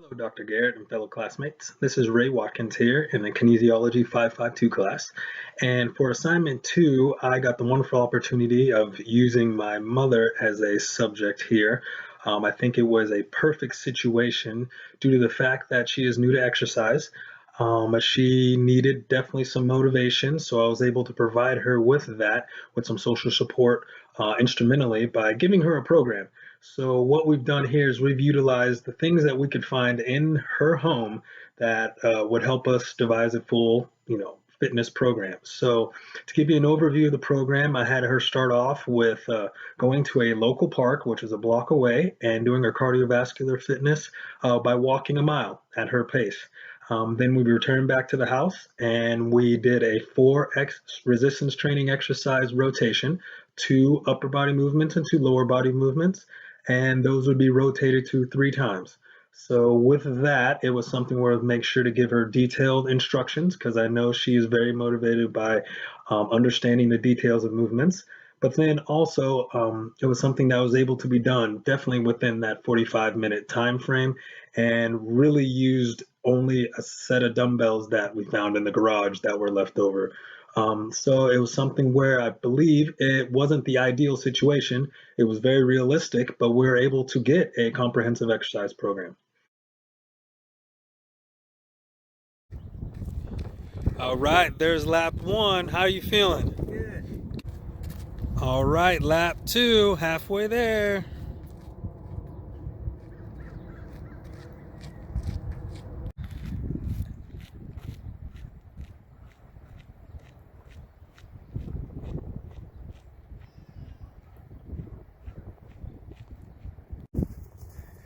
Hello, Dr. Garrett and fellow classmates. This is Ray Watkins here in the Kinesiology 552 class. And for assignment 2, I got the wonderful opportunity of using my mother as a subject here. I think it was a perfect situation due to the fact that she is new to exercise. She needed definitely some motivation, so I was able to provide her with that, with some social support instrumentally by giving her a program. So what we've done here is we've utilized the things that we could find in her home that would help us devise a full, fitness program. So to give you an overview of the program, I had her start off with going to a local park, which is a block away, and doing her cardiovascular fitness by walking a mile at her pace. Then we returned back to the house and we did a 4x resistance training exercise rotation, 2 upper body movements and 2 lower body movements, and those would be rotated 3 times. So with that, it was something where I'd make sure to give her detailed instructions because I know she is very motivated by understanding the details of movements. But then also, it was something that was able to be done definitely within that 45-minute time frame, and really used only a set of dumbbells that we found in the garage that were left over. So it was something where I believe it wasn't the ideal situation. It was very realistic, but we were able to get a comprehensive exercise program. All right, there's lap 1. How are you feeling? Good. All right, lap 2, halfway there.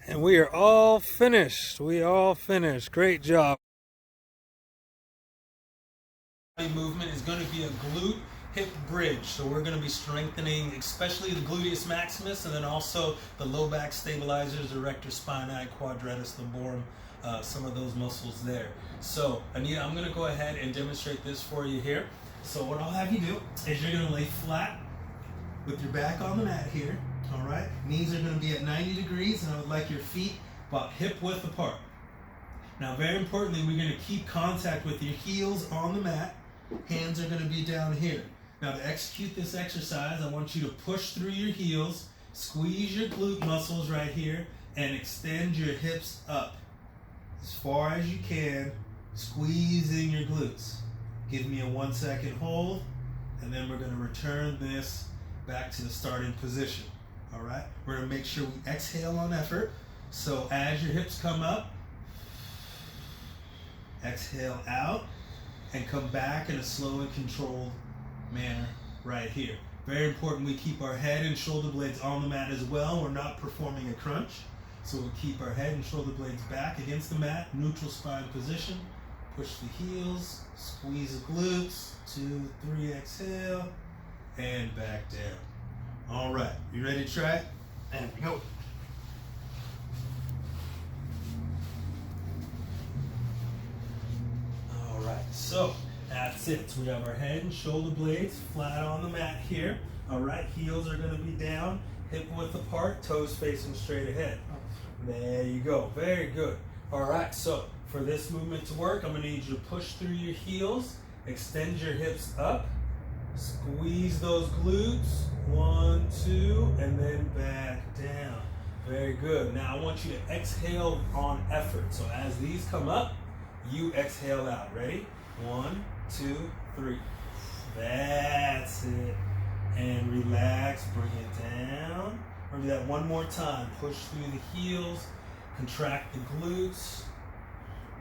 And we are all finished. We all finished. Great job. Movement is going to be a glute hip bridge. So we're going to be strengthening especially the gluteus maximus and then also the low back stabilizers, erector spinae, quadratus lumborum, some of those muscles there. So Anita, I'm going to go ahead and demonstrate this for you here. So what I'll have you do is you're going to lay flat with your back on the mat here. All right, knees are going to be at 90 degrees and I would like your feet about hip width apart. Now very importantly, we're going to keep contact with your heels on the mat. Hands are going to be down here. Now to execute this exercise, I want you to push through your heels, squeeze your glute muscles right here, and extend your hips up as far as you can, squeezing your glutes. Give me a 1-second hold, and then we're going to return this back to the starting position. All right, we're going to make sure we exhale on effort. So as your hips come up, exhale out, and come back in a slow and controlled manner right here. Very important we keep our head and shoulder blades on the mat as well. We're not performing a crunch. So we'll keep our head and shoulder blades back against the mat, neutral spine position. Push the heels, squeeze the glutes, 2, 3, exhale, and back down. All right, you ready to try it? And go. So that's it. So we have our head and shoulder blades flat on the mat here. All right, heels are going to be down, hip width apart, toes facing straight ahead. There you go. Very good. All right, so for this movement to work, I'm going to need you to push through your heels, extend your hips up, squeeze those glutes, 1, 2, and then back down. Very good. Now I want you to exhale on effort. So as these come up, you exhale out. Ready? 1, 2, 3. That's it. And relax, bring it down. We're gonna do that one more time. Push through the heels, contract the glutes,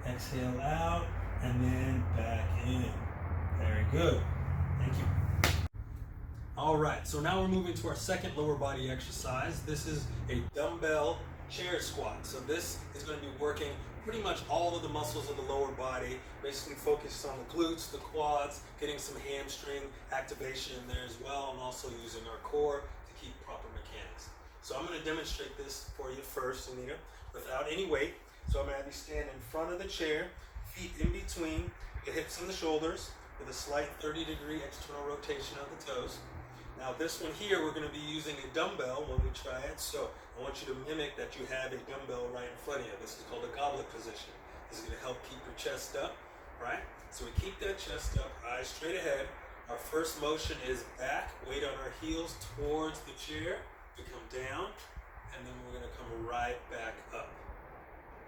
exhale out, and then back in. Very good. Thank you. All right, so now we're moving to our second lower body exercise. This is a dumbbell chair squat. So this is going to be working pretty much all of the muscles of the lower body, basically focused on the glutes, the quads, getting some hamstring activation in there as well, and also using our core to keep proper mechanics. So I'm going to demonstrate this for you first, Anita, without any weight. So I'm going to have you stand in front of the chair, feet in between, the hips and the shoulders, with a slight 30-degree external rotation of the toes. Now this one here, we're going to be using a dumbbell when we try it, so I want you to mimic that you have a dumbbell right in front of you. This is called a goblet position. This is going to help keep your chest up, right? So we keep that chest up, eyes straight ahead. Our first motion is back, weight on our heels towards the chair. We come down, and then we're going to come right back up.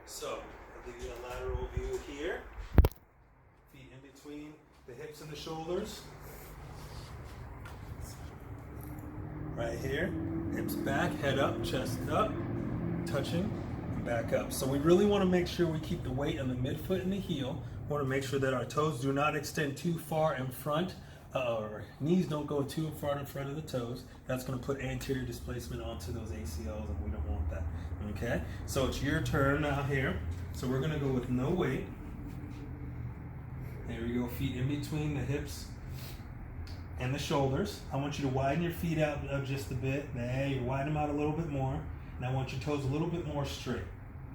So I'll give you a lateral view here. Feet in between the hips and the shoulders. Right here, hips back, head up, chest up, touching, and back up. So we really want to make sure we keep the weight on the midfoot and the heel. We want to make sure that our toes do not extend too far in front. Our knees don't go too far in front of the toes. That's going to put anterior displacement onto those ACLs, and we don't want that. Okay? So it's your turn now here. So we're going to go with no weight. There we go, feet in between the hips and the shoulders. I want you to widen your feet out just a bit. There, you widen them out a little bit more. And I want your toes a little bit more straight.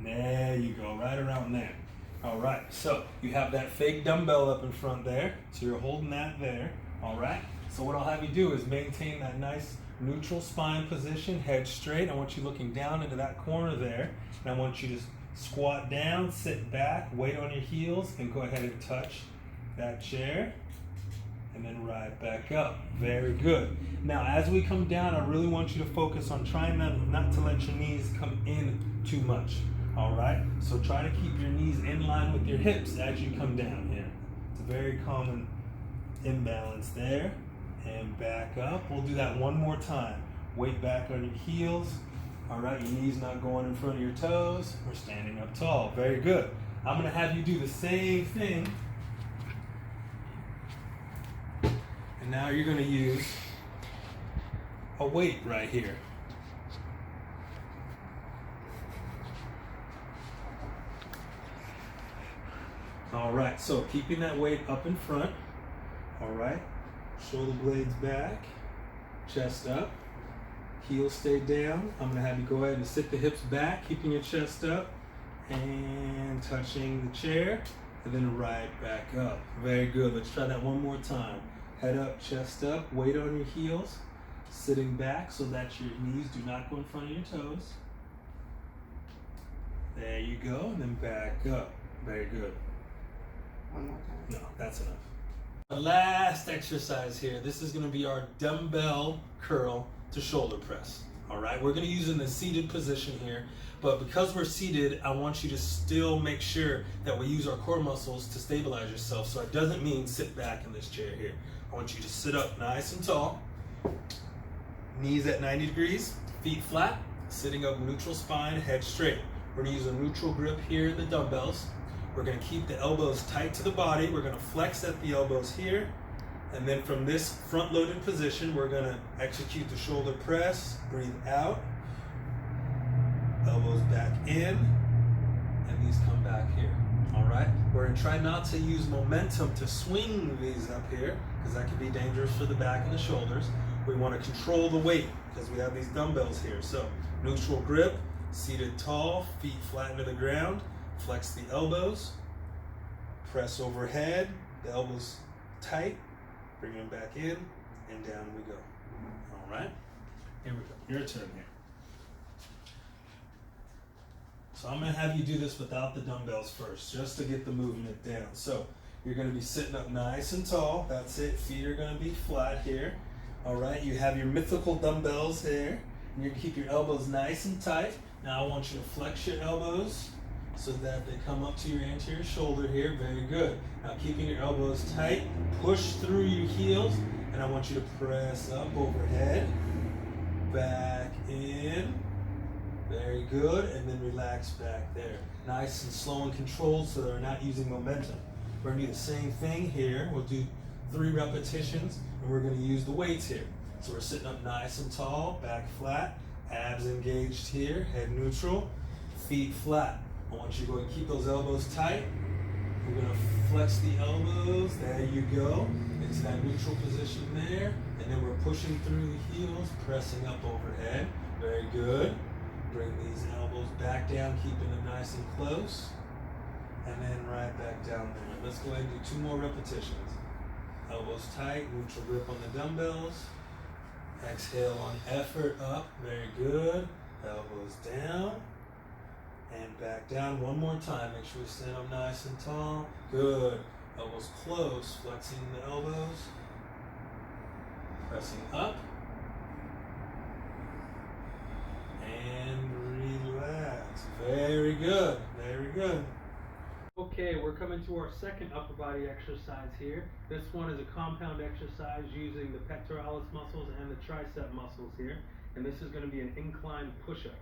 There you go, right around there. All right, so you have that fake dumbbell up in front there. So you're holding that there. All right, so what I'll have you do is maintain that nice neutral spine position, head straight. I want you looking down into that corner there. And I want you to squat down, sit back, weight on your heels, and go ahead and touch that chair. And then right back up. Very good. Now, as we come down, I really want you to focus on trying not to let your knees come in too much. All right? So try to keep your knees in line with your hips as you come down here. It's a very common imbalance there. And back up. We'll do that one more time. Weight back on your heels. All right, your knees not going in front of your toes. We're standing up tall. Very good. I'm going to have you do the same thing. Now you're going to use a weight right here. All right, so keeping that weight up in front. All right, shoulder blades back, chest up, heels stay down. I'm going to have you go ahead and sit the hips back, keeping your chest up, and touching the chair, and then right back up. Very good. Let's try that one more time. Head up, chest up, weight on your heels, sitting back so that your knees do not go in front of your toes. There you go, and then back up. Very good. One more time. No, that's enough. The last exercise here, this is going to be our dumbbell curl to shoulder press. All right, we're going to use in the seated position here, but because we're seated, I want you to still make sure that we use our core muscles to stabilize yourself. So it doesn't mean sit back in this chair here. I want you to sit up nice and tall, knees at 90 degrees, feet flat, sitting up neutral spine, head straight. We're going to use a neutral grip here in the dumbbells. We're going to keep the elbows tight to the body. We're going to flex at the elbows here. And then from this front-loaded position, we're going to execute the shoulder press. Breathe out. Elbows back in. And these come back here. All right? We're going to try not to use momentum to swing these up here, because that can be dangerous for the back and the shoulders. We want to control the weight, because we have these dumbbells here. So neutral grip, seated tall, feet flat into the ground. Flex the elbows. Press overhead. The elbows tight. Bring them back in, and down we go. All right? Here we go. Your turn here. So I'm going to have you do this without the dumbbells first, just to get the movement down. So you're going to be sitting up nice and tall. That's it. Feet are going to be flat here. All right? You have your mythical dumbbells here, and you're going to keep your elbows nice and tight. Now I want you to flex your elbows so that they come up to your anterior shoulder here. Very good. Now keeping your elbows tight, push through your heels, and I want you to press up overhead, back in. Very good, and then relax back there. Nice and slow and controlled so that we're not using momentum. We're gonna do the same thing here. We'll do 3 repetitions, and we're gonna use the weights here. So we're sitting up nice and tall, back flat, abs engaged here, head neutral, feet flat. I want you to go and keep those elbows tight. We're going to flex the elbows. There you go. Into that neutral position there. And then we're pushing through the heels, pressing up overhead. Very good. Bring these elbows back down, keeping them nice and close. And then right back down there. Let's go ahead and do 2 more repetitions. Elbows tight, neutral grip on the dumbbells. Exhale on effort, up. Very good. Elbows down. And back down one more time. Make sure we stand up nice and tall. Good. Elbows close, flexing the elbows. Pressing up. And relax. Very good. Very good. Okay, we're coming to our second upper body exercise here. This one is a compound exercise using the pectoralis muscles and the tricep muscles here. And this is going to be an incline push-up.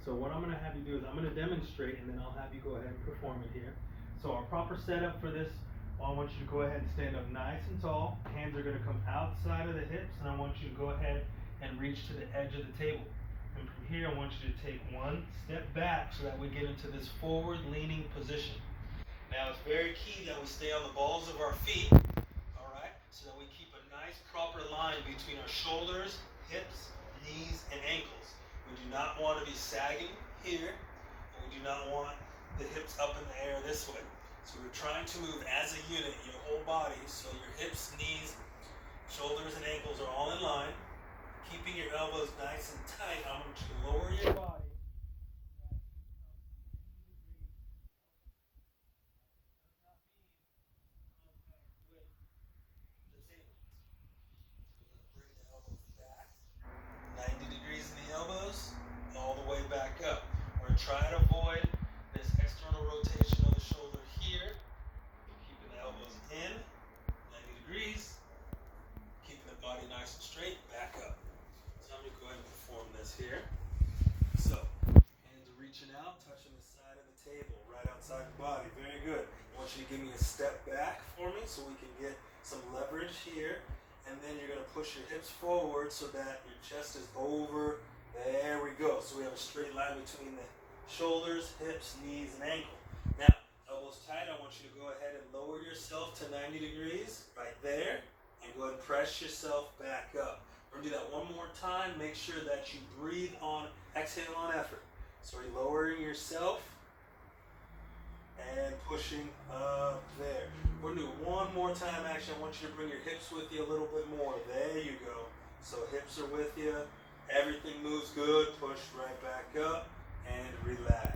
So what I'm going to have you do is I'm going to demonstrate and then I'll have you go ahead and perform it here. So our proper setup for this, I want you to go ahead and stand up nice and tall. Hands are going to come outside of the hips and I want you to go ahead and reach to the edge of the table. And from here I want you to take one step back so that we get into this forward leaning position. Now it's very key that we stay on the balls of our feet, alright, so that we keep a nice proper line between our shoulders, hips, knees, and ankles. We do not want to be sagging here, and we do not want the hips up in the air this way. So we're trying to move as a unit, your whole body, so your hips, knees, shoulders, and ankles are all in line. Keeping your elbows nice and tight, I want you to lower your body. Try to avoid this external rotation of the shoulder here. Keeping the elbows in, 90 degrees. Keeping the body nice and straight, back up. So I'm going to go ahead and perform this here. So, hands are reaching out, touching the side of the table, right outside the body. Very good. I want you to give me a step back for me so we can get some leverage here. And then you're going to push your hips forward so that your chest is over. There we go. So we have a straight line between the shoulders, hips, knees, and ankle. Now, elbows tight, I want you to go ahead and lower yourself to 90 degrees, right there, and go ahead and press yourself back up. We're going to do that one more time. Make sure that you breathe on, exhale on effort. So you're lowering yourself and pushing up there. We're going to do one more time, actually. I want you to bring your hips with you a little bit more. There you go. So hips are with you. Everything moves good. Push right back up. And relax.